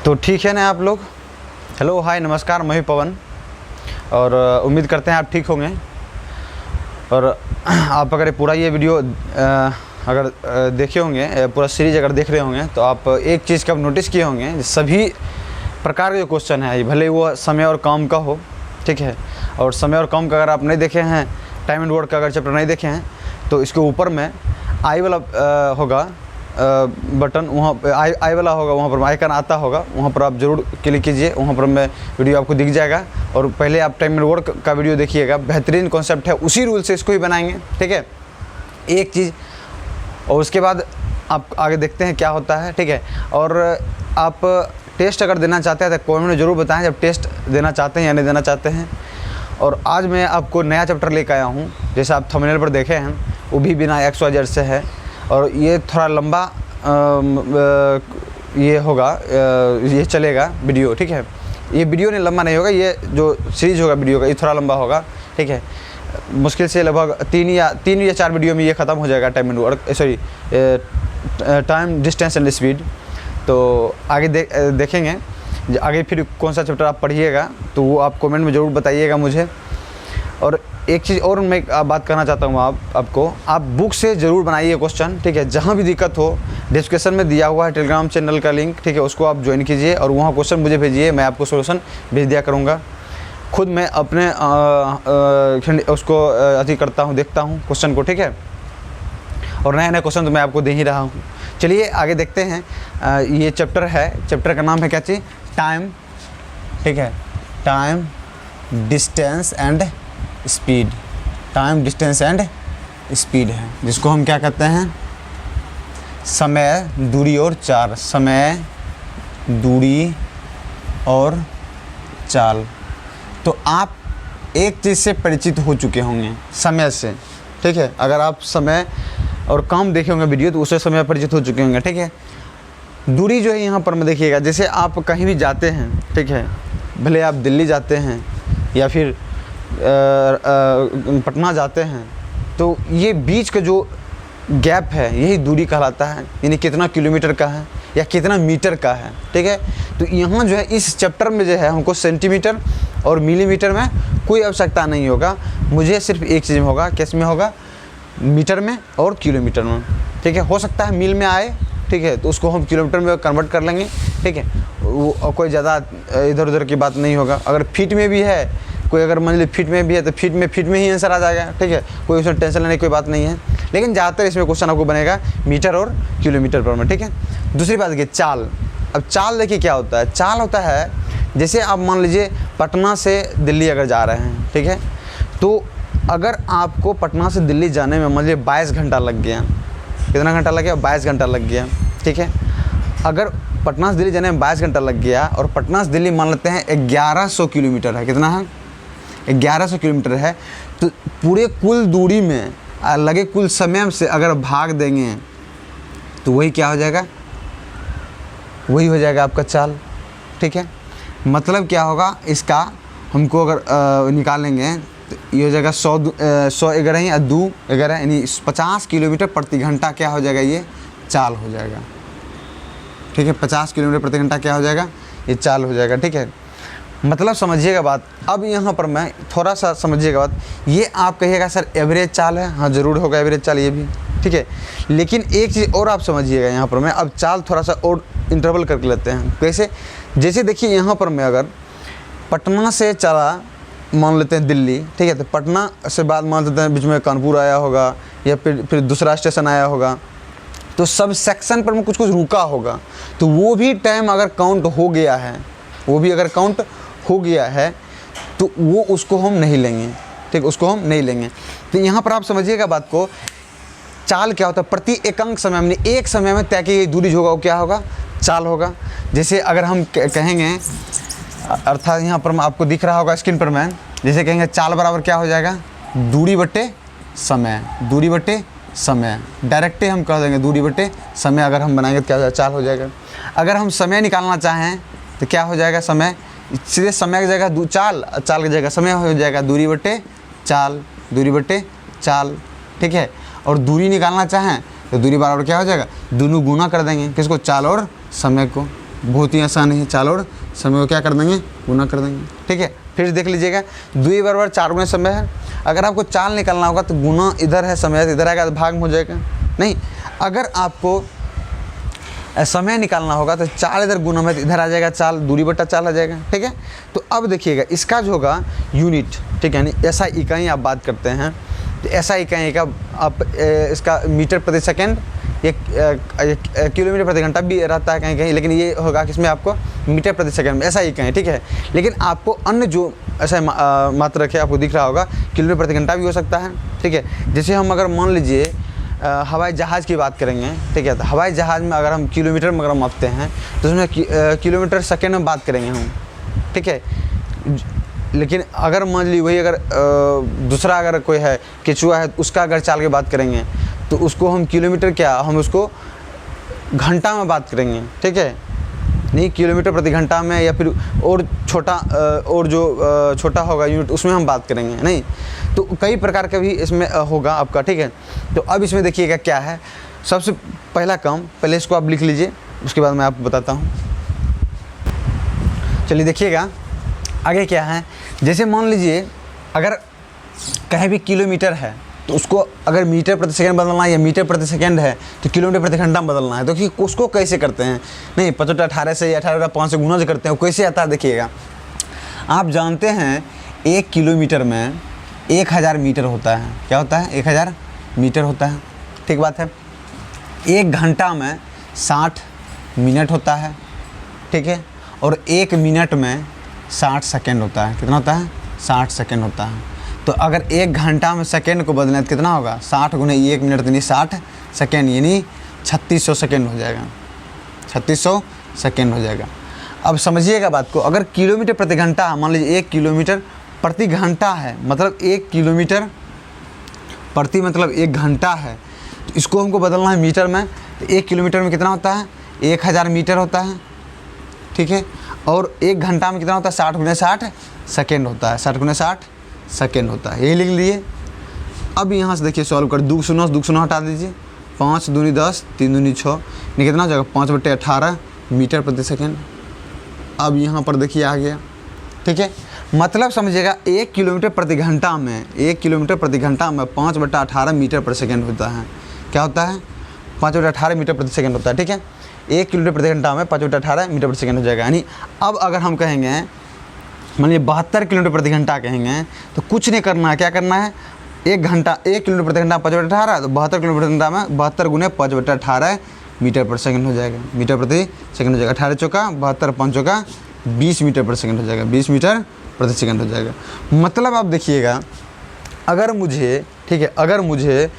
तो ठीक है ना आप लोग। हेलो हाय नमस्कार, मैं पवन और उम्मीद करते हैं आप ठीक होंगे। और आप अगर पूरा ये वीडियो अगर देखे होंगे, पूरा सीरीज अगर देख रहे होंगे तो आप एक चीज़ का नोटिस किए होंगे, सभी प्रकार के जो क्वेश्चन है भले वो समय और काम का हो, ठीक है। और समय और काम का अगर आप नहीं देखे हैं, टाइम एंड वर्क का अगर चैप्टर नहीं देखे हैं तो इसके ऊपर में आई वाला होगा बटन, वहाँ आई वाला होगा, वहाँ पर आइकन आता होगा, वहाँ पर आप ज़रूर क्लिक कीजिए। वहाँ पर मैं वीडियो आपको दिख जाएगा और पहले आप टाइम एंड वर्क का वीडियो देखिएगा। बेहतरीन कॉन्सेप्ट है, उसी रूल से इसको ही बनाएंगे, ठीक है। एक चीज़ और उसके बाद आप आगे देखते हैं क्या होता है, ठीक है। और आप टेस्ट अगर देना चाहते हैं तो कमेंट में ज़रूर बताएं जब टेस्ट देना चाहते हैं या नहीं देना चाहते हैं। और आज मैं आपको नया चैप्टर लेकर आया हूँ, जैसे आप थंबनेल पर देखे हैं, वो भी बिना XYZ से है। और ये थोड़ा लंबा ये होगा, ये चलेगा वीडियो, ठीक है। ये वीडियो नहीं लंबा नहीं होगा, ये जो सीरीज़ होगा वीडियो का ये थोड़ा लंबा होगा, ठीक है। मुश्किल से लगभग तीन या चार वीडियो में ये ख़त्म हो जाएगा, time and work sorry time distance and speed. तो आगे देखेंगे आगे फिर कौन सा चैप्टर आप पढ़िएगा तो वो आप कमेंट में ज़रूर बताइएगा मुझे। और एक चीज़ और मैं बात करना चाहता हूँ आपको, आप बुक से ज़रूर बनाइए क्वेश्चन, ठीक है। जहाँ भी दिक्कत हो डिस्क्रिप्शन में दिया हुआ है टेलीग्राम चैनल का लिंक, ठीक है, उसको आप ज्वाइन कीजिए और वहाँ क्वेश्चन मुझे भेजिए, मैं आपको सोल्यूशन भेज दिया करूँगा। खुद मैं अपने उसको अति करता हूँ, देखता हूँ क्वेश्चन को, ठीक है। और नए नए क्वेश्चन तो मैं आपको दे ही रहा हूँ। चलिए आगे देखते हैं। ये चैप्टर है, चैप्टर का नाम है क्या चीज़, टाइम, ठीक है। Time distance and speed, time distance and speed है, जिसको हम क्या कहते हैं, समय, दूरी और चाल। समय, दूरी और चाल। तो आप एक चीज़ से परिचित हो चुके होंगे, समय से, ठीक है। अगर आप समय और काम देखे होंगे वीडियो तो उससे समय परिचित हो चुके होंगे, ठीक है। दूरी जो है यहाँ पर मैं देखिएगा, जैसे आप कहीं भी जाते हैं, ठीक है, भले आप दिल्ली जाते हैं या फिर पटना जाते हैं, तो ये बीच का जो गैप है यही दूरी कहलाता है, यानी कितना किलोमीटर का है या कितना मीटर का है, ठीक है। तो यहाँ जो है इस चैप्टर में जो है हमको सेंटीमीटर और मिलीमीटर में कोई आवश्यकता नहीं होगा, मुझे सिर्फ एक चीज़ में होगा, किस में होगा, मीटर में और किलोमीटर में, ठीक है। हो सकता है मील में आए, ठीक है, तो उसको हम किलोमीटर में कन्वर्ट कर लेंगे, ठीक है। वो कोई ज़्यादा इधर उधर की बात नहीं होगा। अगर फीट में भी है कोई, अगर मान लीजिए फीट में भी है तो फीट में ही आंसर आ जाएगा, ठीक है। कोई उसमें टेंशन लेने की कोई बात नहीं है। लेकिन ज़्यादातर इसमें क्वेश्चन आपको बनेगा मीटर और किलोमीटर पर में, ठीक है। दूसरी बात देखिए चाल। अब चाल देखिए क्या होता है, चाल होता है जैसे आप मान लीजिए पटना से दिल्ली अगर जा रहे हैं, ठीक है, तो अगर आपको पटना से दिल्ली जाने में मान लीजिए 22 घंटा लग गया, कितना घंटा लग गया, 22 घंटा लग गया, ठीक है। अगर पटना से दिल्ली जाने में 22 घंटा लग गया और पटना से दिल्ली मान लेते हैं 1100 किलोमीटर है, कितना है, 1100 किलोमीटर है, तो पूरे कुल दूरी में लगे कुल समय से अगर भाग देंगे तो वही क्या हो जाएगा, वही हो जाएगा आपका चाल, ठीक है। मतलब क्या होगा इसका, हमको अगर निकालेंगे तो ये हो जाएगा 111 या 211 यानी 50 किलोमीटर प्रति घंटा क्या हो जाएगा, ये चाल हो जाएगा, ठीक है। 50 किलोमीटर प्रति घंटा क्या हो जाएगा, ये चाल हो जाएगा, ठीक है। मतलब समझिएगा बात। अब यहाँ पर मैं थोड़ा सा समझिएगा बात, ये आप कहिएगा सर एवरेज चाल है, हाँ ज़रूर होगा एवरेज चाल ये भी, ठीक है। लेकिन एक चीज़ और आप समझिएगा, यहाँ पर मैं अब चाल थोड़ा सा और इंटरवल करके लेते हैं। कैसे, जैसे देखिए यहाँ पर मैं अगर पटना से चला मान लेते हैं दिल्ली, ठीक है, तो पटना से बाद मान लेते हैं बीच में कानपुर आया होगा या फिर दूसरा स्टेशन आया होगा, तो सब सेक्शन पर में कुछ रुका होगा, तो वो भी टाइम अगर काउंट हो गया है, वो भी अगर काउंट हो गया है तो वो उसको हम नहीं लेंगे, ठीक, उसको हम नहीं लेंगे। तो यहाँ पर आप समझिएगा बात को, चाल क्या होता है, प्रति एकांक समय में, एक समय में तय की गई दूरी जो होगा वो क्या होगा, चाल होगा। जैसे अगर हम कहेंगे, अर्थात यहाँ पर आपको दिख रहा होगा स्क्रीन पर मैं, जैसे कहेंगे चाल बराबर क्या हो जाएगा, दूरी बटे समय, दूरी बटे समय, डायरेक्ट हम कह देंगे दूरी बटे समय। अगर हम बनाएंगे तो क्या हो जाएगा, चाल हो जाएगा। अगर हम समय निकालना चाहें तो क्या हो जाएगा, समय, सीधे समय की जगह चाल, चाल की जगह समय हो जाएगा, दूरी बटे चाल, दूरी बटे चाल, ठीक है। और दूरी निकालना चाहें तो दूरी बराबर क्या हो जाएगा, दोनों गुना कर देंगे, किसको, चाल और समय को, बहुत ही आसान है, चाल और समय को क्या कर देंगे, गुना कर देंगे। ठीक है, फिर देख लीजिएगा 2 बराबर 4 गुना समय है। अगर आपको चाल निकालना होगा तो गुना इधर है, समय इधर आएगा तो भाग में हो जाएगा। नहीं, अगर आपको समय निकालना होगा तो चाल इधर गुना में, तो इधर आ जाएगा चाल, दूरी बटा चाल आ जाएगा। ठीक है, तो अब देखिएगा इसका जो होगा यूनिट, ठीक है, यानी ऐसा इकाई आप बात करते हैं तो ऐसा इकाई का आप इसका मीटर प्रति सेकेंड, एक किलोमीटर प्रति घंटा भी रहता है कहीं कहीं, लेकिन ये होगा किसमें आपको मीटर प्रति सेकंड में, ऐसा ही कहें। ठीक है, लेकिन आपको अन्य जो ऐसा मात्रा रखे आपको दिख रहा होगा, किलोमीटर प्रति घंटा भी हो सकता है। ठीक है, जैसे हम अगर मान लीजिए हवाई जहाज़ की बात करेंगे, ठीक है, तो हवाई जहाज़ में अगर हम किलोमीटर में अगर मापते हैं तो उसमें किलोमीटर सेकेंड में बात करेंगे हम। ठीक है, लेकिन अगर मान ली वही अगर दूसरा अगर कोई है केचुआ है, उसका अगर चाल की बात करेंगे तो उसको हम किलोमीटर क्या, हम उसको घंटा में बात करेंगे। ठीक है, नहीं किलोमीटर प्रति घंटा में, या फिर और छोटा और जो छोटा होगा यूनिट उसमें हम बात करेंगे। नहीं, तो कई प्रकार का भी इसमें होगा आपका। ठीक है, तो अब इसमें देखिएगा क्या है, सबसे पहला काम, पहले इसको आप लिख लीजिए, उसके बाद मैं आपको बताता हूँ। चलिए देखिएगा आगे क्या है। जैसे मान लीजिए अगर कहीं भी किलोमीटर है तो उसको अगर मीटर प्रति सेकंड बदलना है, या मीटर प्रति सेकंड है तो किलोमीटर प्रति घंटा बदलना है, तो कि उसको कैसे करते हैं, नहीं 55 से या 18 से गुना जो करते हैं वो कैसे आता है। देखिएगा, आप जानते हैं 1 किलोमीटर में 1000 मीटर होता है। क्या होता है, 1000 मीटर होता है। ठीक बात है। 1 घंटा में 60 मिनट होता है। ठीक है, और 1 मिनट में 60 सेकेंड होता है। कितना होता है, 60 सेकेंड होता है। तो अगर 1 घंटा में सेकेंड को बदलें तो कितना होगा, 60 गुने 1 मिनट यानी 60 सेकेंड, यानी 3600 सेकेंड हो जाएगा। 3600 सेकेंड हो जाएगा। अब समझिएगा बात को, अगर किलोमीटर प्रति घंटा, मान लीजिए 1 किलोमीटर प्रति घंटा है, मतलब 1 किलोमीटर प्रति मतलब 1 घंटा है, तो इसको हमको बदलना है मीटर में। तो 1 किलोमीटर में कितना होता है, 1000 मीटर होता है। ठीक है, और 1 घंटा में कितना होता है, 60 गुने 60 सेकेंड होता है। 60 गुने 60 सेकेंड होता है, यही लिख लिए। अब यहाँ से देखिए सॉल्व कर, 2 शून्य हटा दीजिए, 5 दूनी 10, 3 दूनी 6, नहीं कितना हो जाएगा, 5/18 मीटर प्रति सेकेंड। अब यहाँ पर देखिए आ गया। ठीक है, मतलब समझिएगा 1 किलोमीटर प्रति घंटा में, 1 किलोमीटर प्रति घंटा में 5/18 मीटर प्रति सेकेंड होता है। क्या होता है, 5/18 मीटर प्रति सेकेंड होता है। ठीक है, 1 किलोमीटर प्रति घंटा में 5/18 मीटर प्रति सेकेंड हो जाएगा। यानी अब अगर हम कहेंगे मान लीजिए 72 किलोमीटर प्रति घंटा कहेंगे तो कुछ नहीं करना है, क्या करना है, 1 किलोमीटर प्रति घंटा 5/18, तो 72 किलोमीटर प्रति घंटा में 72 गुने 5/18 मीटर प्रति सेकेंड हो जाएगा। मीटर प्रति सेकेंड हो जाएगा। 18 चौका 72, 5 चौका 20 मीटर प्रति सेकेंड हो जाएगा। 20 मीटर प्रति सेकेंड हो जाएगा। मतलब आप देखिएगा, अगर मुझे, ठीक है, अगर मुझे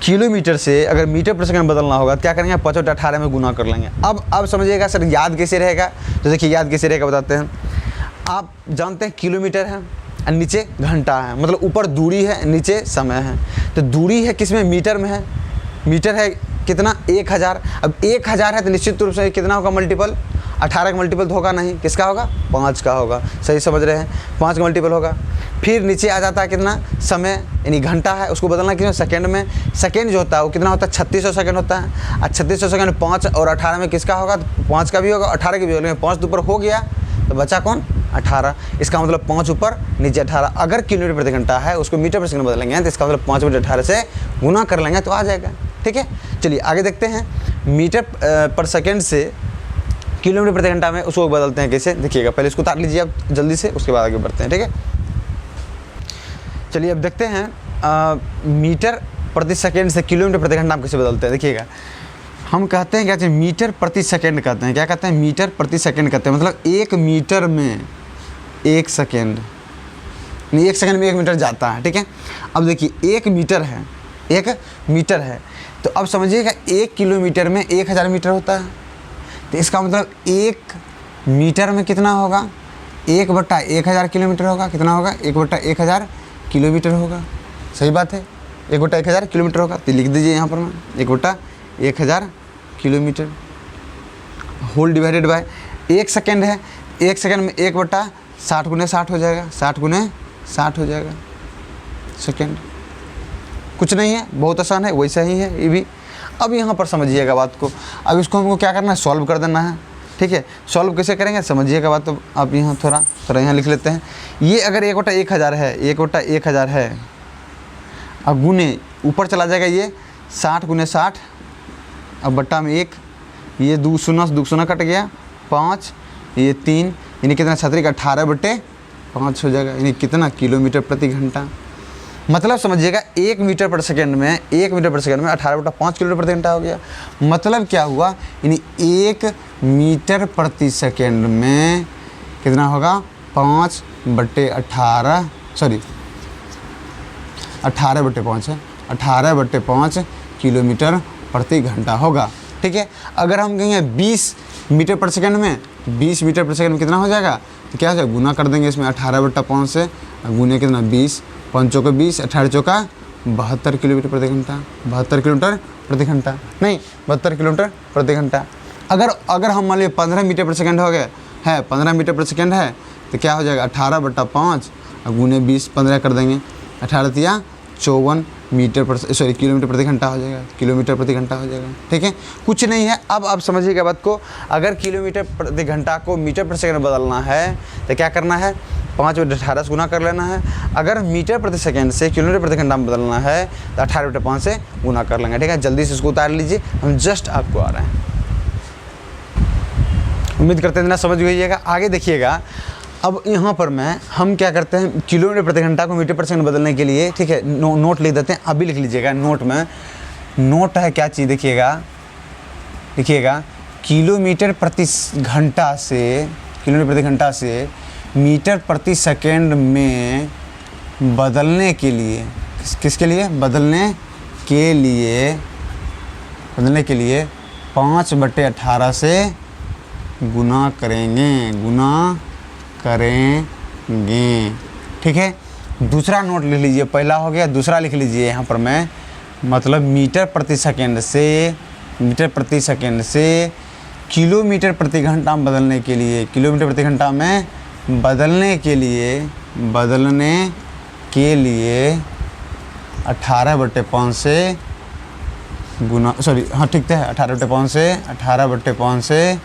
किलोमीटर से अगर मीटर प्रति सेकंड बदलना होगा तो क्या करेंगे, 5/18 में गुना कर लेंगे। अब समझिएगा सर याद कैसे रहेगा, तो देखिए याद कैसे रहेगा बताते हैं। आप जानते हैं किलोमीटर है और नीचे घंटा है, मतलब ऊपर दूरी है नीचे समय है। तो दूरी है किस में, मीटर में है। मीटर है कितना, 1000। अब 1000 है तो निश्चित रूप से कितना होगा मल्टीपल, 18 का मल्टीपल तो होगा नहीं, किसका होगा, 5 का होगा। सही समझ रहे हैं, 5 का मल्टीपल होगा। फिर नीचे आ जाता है कितना, समय, यानी घंटा है, उसको बदलना कितना, सेकंड में। सेकंड जो होता है वो कितना होता है, 3600 सेकंड होता है। और 3600 सेकंड 5 और 18 में किसका होगा, तो 5 का भी होगा, 18 का भी होगा। 5 तो ऊपर हो गया तो बचा कौन, 18। इसका मतलब 5 ऊपर नीचे 18। अगर किलोमीटर प्रति घंटा है उसको मीटर प्रति सेकंड बदलेंगे तो इसका मतलब 5/18 से गुना कर लेंगे तो आ जाएगा। ठीक है, चलिए आगे देखते हैं। मीटर पर सेकेंड से किलोमीटर प्रति घंटा में उसको बदलते हैं कैसे, देखिएगा। पहले इसको उतार लीजिए आप जल्दी से, उसके बाद आगे बढ़ते हैं। ठीक है, चलिए अब देखते हैं मीटर प्रति सेकंड से किलोमीटर प्रति घंटा हम कैसे बदलते हैं। देखिएगा, हम कहते हैं क्या, मीटर प्रति सेकंड कहते हैं। क्या कहते हैं, मीटर प्रति सेकंड कहते हैं। मतलब 1 मीटर में 1 सेकंड, 1 सेकंड में 1 मीटर जाता है। ठीक है, अब देखिए 1 मीटर है, 1 मीटर है, तो अब समझिएगा 1 किलोमीटर में 1000 मीटर होता है। तो इसका मतलब 1 मीटर में कितना होगा, 1/1000 किलोमीटर होगा। कितना होगा, 1/1000 किलोमीटर होगा। सही बात है, 1/1000 किलोमीटर होगा। तो लिख दीजिए यहाँ पर मैं 1/1000 kilometre whole divided by 1 second है। 1 सेकेंड में 1/60 गुने 60 हो जाएगा। 60 गुने 60 हो जाएगा सेकेंड। कुछ नहीं है, बहुत आसान है, वैसा ही है ये भी। अब यहाँ पर समझिएगा बात को। अब इसको हमको क्या करना है, सॉल्व कर देना है। ठीक है। सॉल्व कैसे करेंगे समझिएगा बात, तो आप यहाँ थोड़ा यहाँ लिख लेते हैं। ये अगर 1/1000 है, 1/1000 है, अब गुने ऊपर चला जाएगा ये 60 × 60, अब बट्टा में 1, ये 2 शून्य कट गया 5, ये 3, यानी कितना 18/5 हो जाएगा, यानी कितना किलोमीटर प्रति घंटा। मतलब समझिएगा 1 मीटर पर सेकेंड में 18/5 किलोमीटर प्रति घंटा हो गया। मतलब क्या हुआ, यानी 1 मीटर प्रति सेकेंड में कितना होगा 5/18, सॉरी 18/5 है, 18/5 किलोमीटर प्रति घंटा होगा। ठीक है। अगर हम कहेंगे 20 मीटर पर सेकेंड में, 20 मीटर पर सेकेंड में कितना हो जाएगा, तो क्या हो जाएगा, गुना कर देंगे इसमें 18/5 से, गुने कितना 20, 5 चौका 20, 18 चौका 72 किलोमीटर प्रति घंटा, 72 किलोमीटर प्रति घंटा, नहीं 72 किलोमीटर प्रति घंटा। अगर हम मान लीजिए 15 मीटर पर सेकेंड हो गया है, 15 मीटर पर सेकेंड है, तो क्या हो जाएगा 18/5 गुने 20, 15 कर देंगे, 18 तिया 54 किलोमीटर प्रति घंटा हो जाएगा, किलोमीटर प्रति घंटा हो जाएगा। ठीक है, कुछ नहीं है। अब आप समझिएगा बात को, अगर किलोमीटर प्रति घंटा को मीटर प्रति सेकंड बदलना है तो क्या करना है, 5/18 से गुना कर लेना है। अगर मीटर प्रति सेकंड से किलोमीटर प्रति घंटा में बदलना है तो 18/5 से गुना कर लेंगे। ठीक है, जल्दी से इसको उतार लीजिए, हम जस्ट आपको आ रहे हैं। उम्मीद करते हैं ना समझ गइएगा। आगे देखिएगा, अब यहाँ पर हम क्या करते हैं, किलोमीटर प्रति घंटा को मीटर प्रति सेकंड बदलने के लिए, ठीक है, नोट लिख देते हैं, अभी लिख लीजिएगा। नोट है क्या चीज़, देखिएगा किलोमीटर प्रति घंटा से मीटर प्रति सेकंड में बदलने के लिए, किसके लिए, बदलने के लिए 5/18 से गुना करेंगे। ठीक है, दूसरा नोट लिख लीजिए, पहला हो गया, दूसरा लिख लीजिए यहाँ पर मतलब मीटर प्रति सेकंड से किलोमीटर प्रति घंटा में बदलने के लिए, किलोमीटर प्रति घंटा में बदलने के लिए 18/5 से गुना, सॉरी हाँ ठीक है, 18/5 से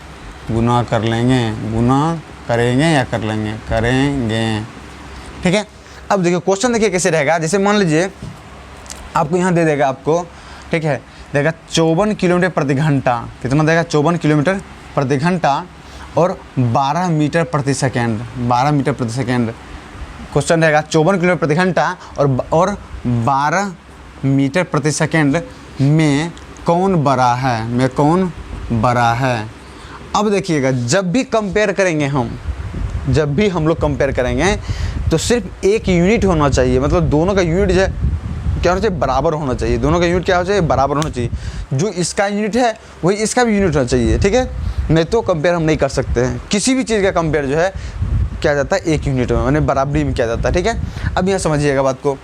गुना कर लेंगे, करेंगे। ठीक है। अब देखिए क्वेश्चन देखिए कैसे रहेगा, जैसे मान लीजिए आपको यहाँ दे देगा आपको, ठीक है, देगा 54 किलोमीटर प्रति घंटा, कितना देगा 54 किलोमीटर प्रति घंटा और 12 मीटर प्रति सेकेंड, क्वेश्चन रहेगा 54 किलोमीटर प्रति घंटा और 12 मीटर प्रति सेकेंड में कौन बड़ा है। अब देखिएगा, जब भी हम लोग कंपेयर करेंगे तो सिर्फ एक यूनिट होना चाहिए, मतलब दोनों का यूनिट जो है क्या होना चाहिए, बराबर होना चाहिए। दोनों का यूनिट क्या होना चाहिए, बराबर होना चाहिए। जो इसका यूनिट है वही इसका भी यूनिट होना चाहिए। ठीक है, नहीं तो कंपेयर हम नहीं कर सकते हैं। किसी भी चीज़ का कंपेयर जो है क्या जाता है, एक यूनिट में, माने बराबरी में किया जाता है। ठीक है, अब यहाँ समझिएगा बात को,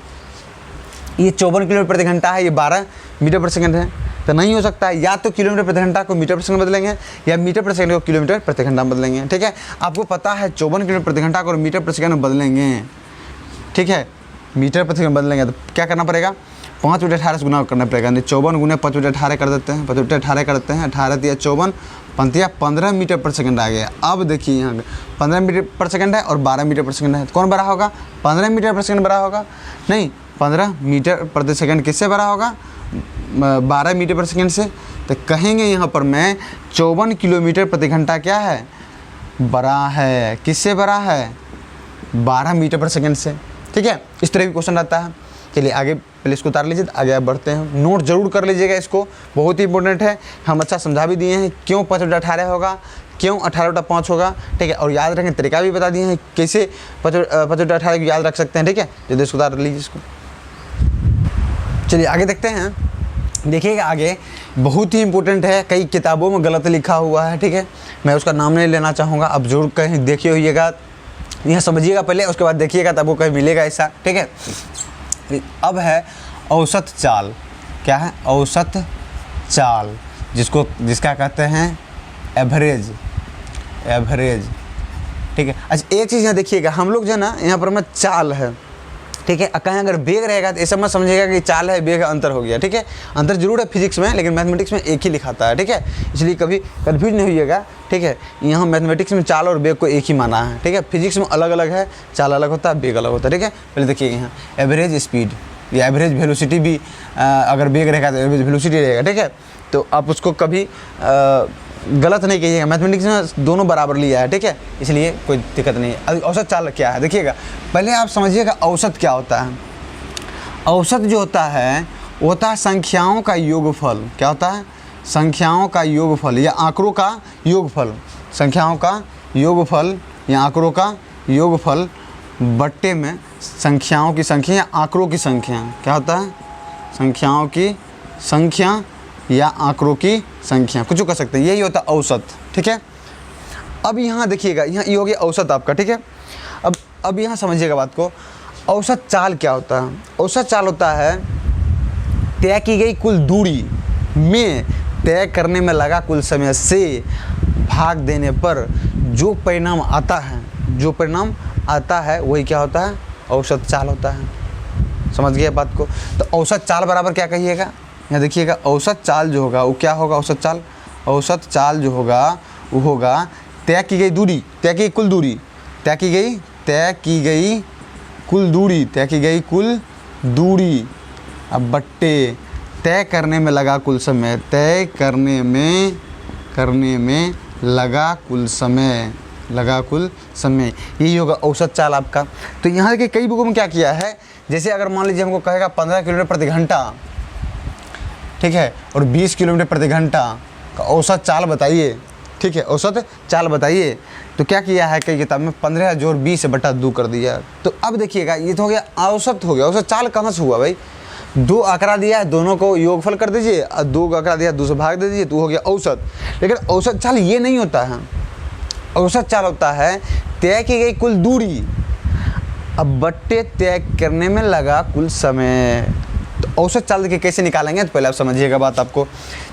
ये 54 किलोमीटर प्रति घंटा है, ये 12 मीटर प्रति सेकंड है, तो नहीं हो सकता है, या तो किलोमीटर प्रति घंटा को मीटर प्रति सेकंड बदलेंगे या मीटर प्रति सेकंड को किलोमीटर प्रति घंटा बदलेंगे। ठीक है, आपको पता है 54 किलोमीटर प्रति घंटा को मीटर प्रति सेकंड बदलेंगे। ठीक है, मीटर प्रति सेकंड बदलेंगे तो क्या करना पड़ेगा, 5/18 से गुना करना पड़ेगा, नहीं 54 गुने 5/18 कर देते हैं, 5/18 करते हैं, 18 तिया 54, 15 मीटर पर सेकंड आ गया। अब देखिए यहाँ 15 मीटर पर सेकंड है और 12 मीटर पर सेकंड है, तो कौन बड़ा होगा, 15 मीटर पर सेकंड बड़ा होगा, नहीं 15 मीटर प्रति सेकंड किससे बड़ा होगा, 12 मीटर पर सेकंड से। तो कहेंगे यहाँ पर 54 किलोमीटर प्रति घंटा क्या है, बड़ा है, किससे बड़ा है, 12 मीटर पर सेकंड से। ठीक है, इस तरह भी क्वेश्चन रहता है। चलिए आगे, पहले इसको उतार लीजिए, आगे आप बढ़ते हैं। नोट जरूर कर लीजिएगा, इसको बहुत ही इंपॉर्टेंट है। हम अच्छा समझा भी दिए हैं क्यों 5/18 होगा, क्यों 18/5 होगा। ठीक है, और याद रखने तरीका भी बता दिए हैं कैसे 5/18 को याद रख सकते हैं। ठीक है, जल्दी इसको उतार लीजिए इसको। चलिए आगे देखते हैं। देखिएगा आगे बहुत ही इंपॉर्टेंट है, कई किताबों में गलत लिखा हुआ है। ठीक है, मैं उसका नाम नहीं लेना चाहूँगा, अब जरूर कहीं देखिए होइएगा, यह समझिएगा पहले, उसके बाद देखिएगा तब वो कहीं मिलेगा ऐसा। ठीक है, अब है औसत चाल। क्या है, औसत चाल, जिसका कहते हैं एवरेज। ठीक है, अच्छा एक चीज़ यहाँ देखिएगा, हम लोग जो है ना यहाँ पर चाल है, ठीक है। कहीं अगर बेग रहेगा तो ऐसा मत समझिएगा कि चाल है बेग अंतर हो गया, ठीक है। अंतर जरूर है फिजिक्स में, लेकिन मैथमेटिक्स में एक ही लिखाता है, ठीक है। इसलिए कभी कन्फ्यूज नहीं होइएगा, ठीक है। यहाँ मैथमेटिक्स में चाल और बेग को एक ही माना है, ठीक है। फिजिक्स में अलग अलग है, चाल अलग होता है, बेग अलग होता है, ठीक है। पहले देखिए यहाँ एवरेज स्पीड या एवरेज वेलोसिटी भी अगर बेग रहेगा तो एवरेज वेलोसिटी रहेगा, ठीक है। तो आप उसको कभी गलत नहीं कहिएगा, मैथमेटिक्स में दोनों बराबर लिया है, ठीक है। इसलिए कोई दिक्कत नहीं है। औसत चाल क्या है देखिएगा, पहले आप समझिएगा औसत क्या होता है। औसत जो होता है वो होता है संख्याओं का योगफल। क्या होता है? संख्याओं का योगफल या आंकड़ों का योगफल। संख्याओं का योगफल या आंकड़ों का योगफल बट्टे में संख्याओं की संख्या या आंकड़ों की संख्या। क्या होता है? संख्याओं की संख्या या आंकड़ों की संख्या, कुछ कह सकते हैं, यही होता है औसत, ठीक है। अब यहाँ देखिएगा, यहाँ ये हो गया औसत आपका, ठीक है। अब यहाँ समझिएगा बात को, औसत चाल क्या होता है? औसत चाल होता है तय की गई कुल दूरी में तय करने में लगा कुल समय से भाग देने पर जो परिणाम आता है, जो परिणाम आता है वही क्या होता है? औसत चाल होता है। समझ गए बात को? तो औसत चाल बराबर क्या कहिएगा, यहाँ देखिएगा, औसत चाल जो होगा वो क्या होगा? औसत चाल, औसत चाल जो होगा वो होगा तय की गई दूरी, तय की कुल दूरी, तय की गई कुल दूरी, तय की गई कुल दूरी अब बट्टे तय करने में लगा कुल समय, तय करने में लगा कुल समय, लगा कुल समय, यही होगा औसत चाल आपका। तो यहाँ देखिए कई बुकों में क्या किया है, जैसे अगर मान लीजिए हमको कहेगा 15 किलोमीटर प्रति घंटा, ठीक है, और 20 किलोमीटर प्रति घंटा का औसत चाल बताइए, ठीक है, औसत चाल बताइए। तो क्या किया है कई किताब में 15 जोड़ 20 बटा 2 कर दिया। तो अब देखिएगा ये तो हो गया औसत, हो गया औसत चाल। कहाँ से हुआ भाई? 2 आंकड़ा दिया है, दोनों को योगफल कर दीजिए, और 2 आंकड़ा दिया 2 से भाग दे दीजिए, तो हो गया औसत। लेकिन औसत चाल ये नहीं होता है। औसत चाल होता है तय की गई कुल दूरी अब बट्टे तय करने में लगा कुल समय। तो औसत चाल देखिए कैसे निकालेंगे, तो पहले आप समझिएगा बात आपको।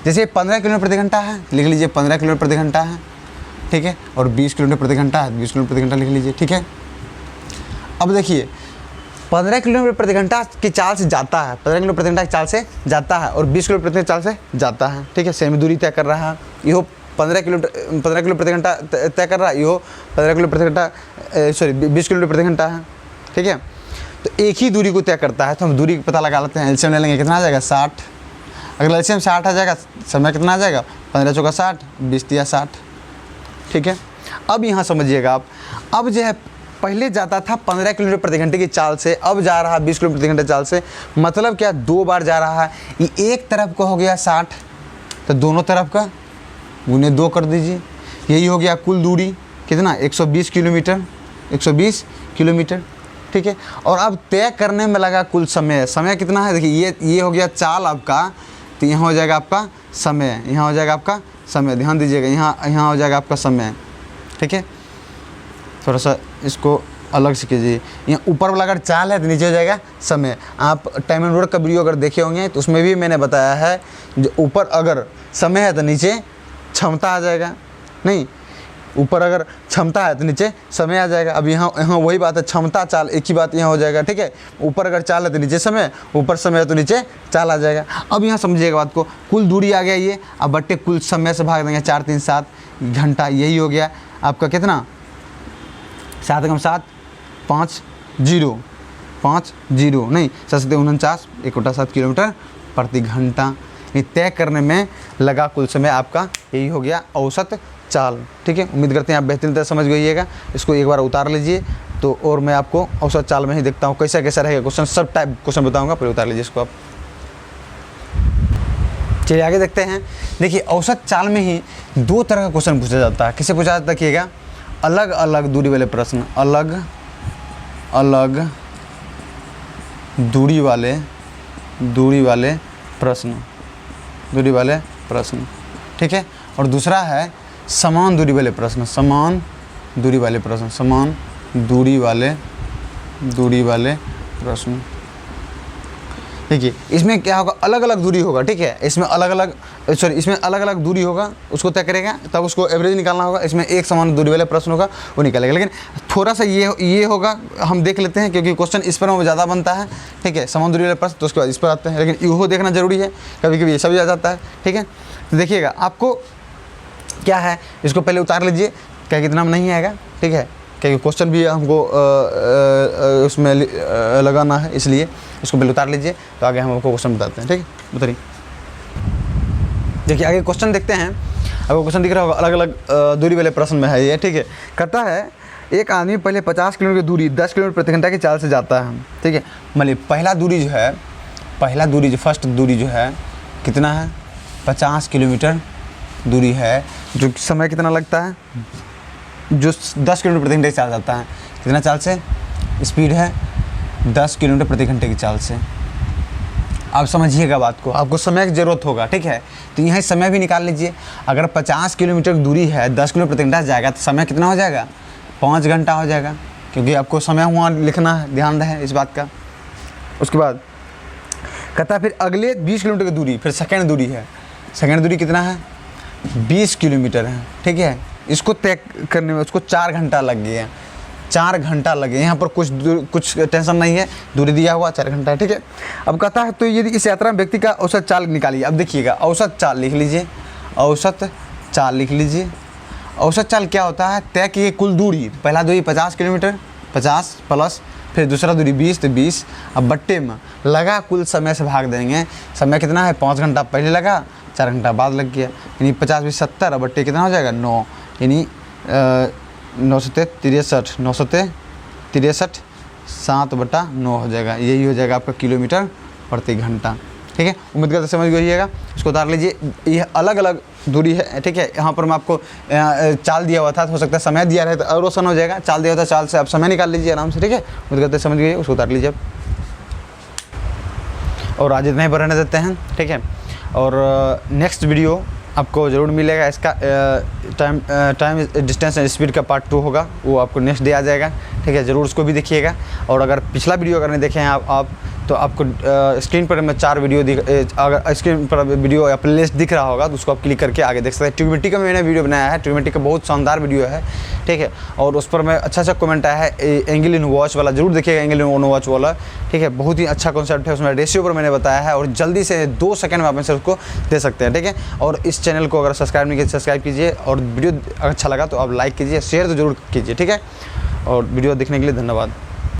जैसे 15 किलोमीटर प्रति घंटा है, लिख लीजिए 15 किलोमीटर प्रति घंटा है, ठीक है, और 20 किलोमीटर प्रति घंटा है, 20 किलोमीटर प्रति घंटा लिख लीजिए, ठीक है। अब देखिए 15 किलोमीटर प्रति घंटा की चाल से जाता है, 15 किलोमीटर प्रति घंटा की चाल से जाता है, और 20 किलोमीटर प्रति चाल से जाता है, ठीक है, सेम दूरी तय कर रहा है। ये 15 किलोमीटर प्रति घंटा तय कर रहा है, ये 15 किलोमीटर प्रति घंटा, सॉरी 20 किलोमीटर प्रति घंटा है, ठीक है। तो एक ही दूरी को तय करता है, तो हम दूरी पता लगा लेते हैं। एलसीएम ले लेंगे, कितना आ जाएगा? 60। अगर एलसीएम 60 आ जाएगा, समय कितना आ जाएगा? 15 चौका 60, 20 तिया 60, ठीक है। अब यहाँ समझिएगा आप, अब जो है पहले जाता था 15 किलोमीटर प्रति घंटे की चाल से, अब जा रहा है 20 किलोमीटर प्रति घंटे चाल से। मतलब क्या? 2 बार जा रहा है। ये एक तरफ का हो गया 60, तो दोनों तरफ का गुने 2 कर दीजिए, यही हो गया कुल दूरी। कितना? 120 किलोमीटर, 120 किलोमीटर, ठीक है। और अब तय करने में लगा कुल समय, समय कितना है? देखिए ये हो गया चाल आपका, तो यहाँ हो जाएगा आपका समय, यहाँ हो जाएगा आपका समय, ध्यान दीजिएगा, यहाँ हो जाएगा आपका समय, ठीक है। थोड़ा सा इसको अलग से कीजिए, यहाँ ऊपर वाला अगर चाल है तो नीचे हो जाएगा समय। आप टाइम एंड वर्क का वीडियो अगर देखे होंगे तो उसमें भी मैंने बताया है, जो ऊपर अगर समय है तो नीचे क्षमता आ जाएगा, नहीं, ऊपर अगर क्षमता है तो नीचे समय आ जाएगा। अब यहाँ वही बात है, क्षमता चाल एक ही बात यहाँ हो जाएगा, ठीक है। ऊपर अगर चाल है तो नीचे समय, ऊपर समय है तो नीचे चाल आ जाएगा। अब यहाँ समझिएगा बात को, कुल दूरी आ गया ये, अब बट्टे कुल समय से भाग देंगे, 4 3 7 घंटा, यही हो गया आपका कितना? 7 कम 7 5 0 5 0 नहीं 7 49 1 बटा 7 किलोमीटर प्रति घंटा। ये तय करने में लगा कुल समय आपका, यही हो गया औसत चाल, ठीक है। उम्मीद करते हैं आप बेहतरीन तरह समझ गइएगा। इसको एक बार उतार लीजिए, तो और मैं आपको औसत चाल में ही देखता हूँ कैसा कैसा रहेगा क्वेश्चन, सब टाइप क्वेश्चन बताऊँगा, पहले उतार लीजिए इसको आप। चलिए आगे देखते हैं। देखिए औसत चाल में ही 2 तरह का क्वेश्चन पूछा जाता है। किसे पूछा जाता है? देखिएगा, अलग अलग दूरी वाले प्रश्न, अलग अलग दूरी वाले प्रश्न, ठीक है। और दूसरा है समान दूरी वाले प्रश्न, समान दूरी वाले प्रश्न। देखिए इसमें क्या होगा, अलग अलग दूरी होगा, ठीक है, इसमें अलग अलग दूरी होगा, उसको तय करेगा, तब उसको एवरेज निकालना होगा। इसमें एक समान दूरी वाले प्रश्न होगा वो निकालेगा। लेकिन थोड़ा सा ये होगा, हम देख लेते हैं क्योंकि क्वेश्चन इस पर ज़्यादा बनता है, ठीक है, समान दूरी वाले प्रश्न, तो उसके बाद इस पर आते हैं। लेकिन इहो देखना जरूरी है, कभी कभी ये सब आ जाता है, ठीक है। तो देखिएगा आपको क्या है, इसको पहले उतार लीजिए, क्या कितना नहीं आएगा, ठीक है, क्योंकि क्वेश्चन भी हमको उसमें लगाना है, इसलिए इसको पहले उतार लीजिए, तो आगे हम आपको क्वेश्चन बताते हैं, ठीक है। उतारिए, देखिए आगे क्वेश्चन देखते हैं। आपको क्वेश्चन दिख रहा होगा, अलग अलग दूरी वाले प्रश्न में है ये, ठीक है। कहता है एक आदमी पहले 50 किलोमीटर की दूरी 10 किलोमीटर प्रति घंटा की चाल से जाता है, ठीक है। मतलब पहला दूरी जो फर्स्ट दूरी जो है कितना है, 50 किलोमीटर दूरी है, जो समय कितना लगता है, जो 10 किलोमीटर प्रति घंटे की चाल जाता है, कितना चाल से, स्पीड है 10 किलोमीटर प्रति घंटे की चाल से। आप समझिएगा बात को, आपको समय की ज़रूरत होगा, ठीक है। तो यहाँ समय भी निकाल लीजिए। अगर 50 किलोमीटर की दूरी है, 10 किलोमीटर प्रति घंटा जाएगा, तो समय कितना हो जाएगा, 5 घंटा हो जाएगा, क्योंकि आपको समय वहाँ लिखना है, ध्यान रहे इस बात का। उसके बाद कहता है फिर अगले 20 किलोमीटर की दूरी, फिर सेकेंड दूरी है, सेकेंड दूरी कितना है, 20 किलोमीटर है, ठीक है। इसको तय करने में उसको 4 घंटा लग गया, 4 घंटा लगे। यहाँ पर कुछ टेंशन नहीं है, दूरी दिया हुआ 4 घंटा है, ठीक है। अब कहता है तो यदि इस यात्रा में व्यक्ति का औसत चाल निकालिए। अब देखिएगा औसत चाल लिख लीजिए, औसत चाल लिख लीजिए। औसत चाल क्या होता है, तय किए कुल दूरी, पहला दूरी 50 किलोमीटर, 50 प्लस फिर दूसरा दूरी 20, तो 20, अब बट्टे में लगा कुल समय से भाग देंगे। समय कितना है, 5 घंटा पहले लगा, 4 घंटा बाद लग गया, यानी 50 20 70, अब बट्टे कितना हो जाएगा 9, यानी 963 7/9 हो जाएगा। यही हो जाएगा आपका किलोमीटर प्रति घंटा, ठीक है। उम्मीद करते समझ गइएगा। इसको उतार लीजिए, ये अलग अलग दूरी है, ठीक है। यहाँ पर मैं आपको चाल दिया हुआ था, तो हो सकता है समय दिया रहे तो और आसान हो जाएगा। चाल दिया हुआ था, चाल से आप समय निकाल लीजिए आराम से, ठीक है। उम्मीद करते समझ गइए, उसको उतार लीजिए और आज इतना ही पर रहने देते हैं, ठीक है। और नेक्स्ट वीडियो आपको ज़रूर मिलेगा, इसका टाइम डिस्टेंस एंड स्पीड का पार्ट 2 होगा, वो आपको नेक्स्ट डे आ जाएगा, ठीक है। ज़रूर उसको भी देखिएगा। और अगर पिछला वीडियो अगर नहीं देखे हैं आप तो आपको स्क्रीन पर मैं 4 वीडियो अगर स्क्रीन पर वीडियो या प्लेलिस्ट दिख रहा होगा तो उसको आप क्लिक करके आगे देख सकते हैं। ट्रिग्नोमेट्री का मैंने वीडियो बनाया है, ट्रिग्नोमेट्री का बहुत शानदार वीडियो है, ठीक है। और उस पर मैं अच्छा कमेंट आया है, एंगल इन वॉच वाला जरूर देखिएगा, एंगल इन वॉच वाला, ठीक है। बहुत ही अच्छा कॉन्सेप्ट है, उसमें रेशियो पर मैंने बताया है और जल्दी से 2 सेकंड में आप से उसको दे सकते हैं, ठीक है। और इस चैनल को अगर सब्सक्राइब नहीं किया सब्सक्राइब कीजिए, और वीडियो अच्छा लगा तो आप लाइक कीजिए, शेयर तो जरूर कीजिए, ठीक है। और वीडियो देखने के लिए धन्यवाद।